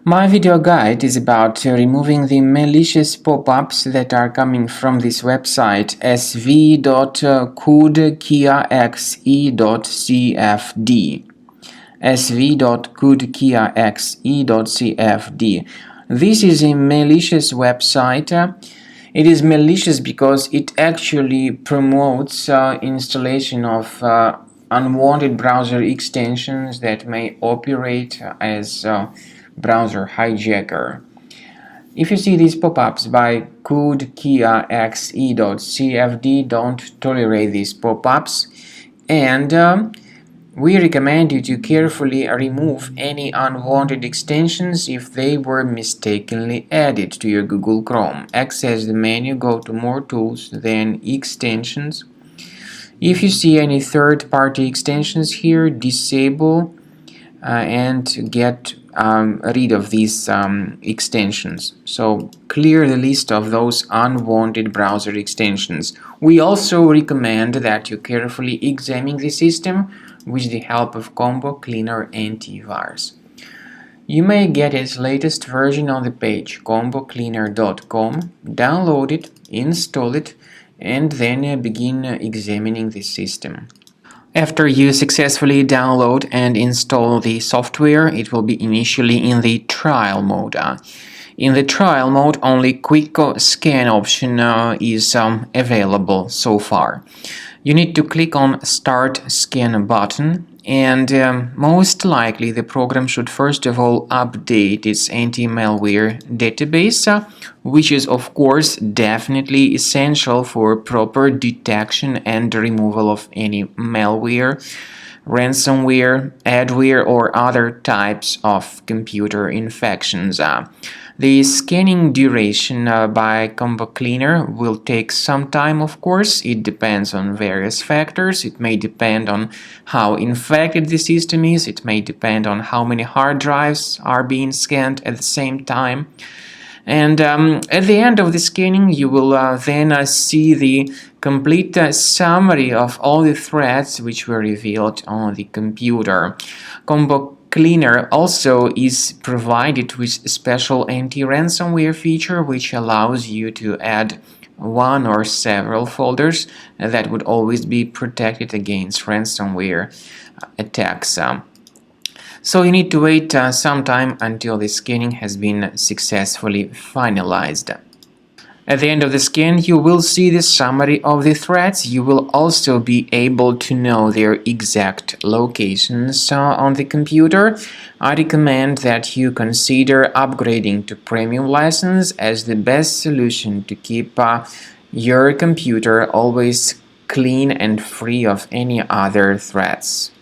My video guide is about removing the malicious pop-ups that are coming from this website Sv.coodkiaxe.cfd. Sv.coodkiaxe.cfd. This is a malicious website. It is malicious because it actually promotes installation of unwanted browser extensions that may operate as browser hijacker. If you see these pop-ups by coodkiaxe.cfd, don't tolerate these pop-ups, and we recommend you to carefully remove any unwanted extensions if they were mistakenly added to your Google Chrome. Access the menu, go to More Tools, then Extensions. If you see any third-party extensions here, disable and get rid of these extensions. So clear the list of those unwanted browser extensions. We also recommend that you carefully examine the system with the help of Combo Cleaner Antivirus. You may get its latest version on the page combocleaner.com, download it, install it, and then begin examining the system. After you successfully download and install the software, it will be initially in the trial mode. In the trial mode, only quick scan option is available so far. You need to click on Start Scan button, and most likely the program should first of all update its anti-malware database, which is of course definitely essential for proper detection and removal of any malware, ransomware, adware, or other types of computer infections. The scanning duration by Combo Cleaner will take some time, of course. It depends on various factors. It may depend on how infected the system is. It may depend on how many hard drives are being scanned at the same time. And at the end of the scanning, you will then see the complete summary of all the threats which were revealed on the computer. Combo Cleaner also is provided with a special anti-ransomware feature which allows you to add one or several folders that would always be protected against ransomware attacks. So you need to wait some time until the scanning has been successfully finalized. At the end of the scan, you will see the summary of the threats. You will also be able to know their exact locations on the computer. I recommend that you consider upgrading to premium license as the best solution to keep your computer always clean and free of any other threats.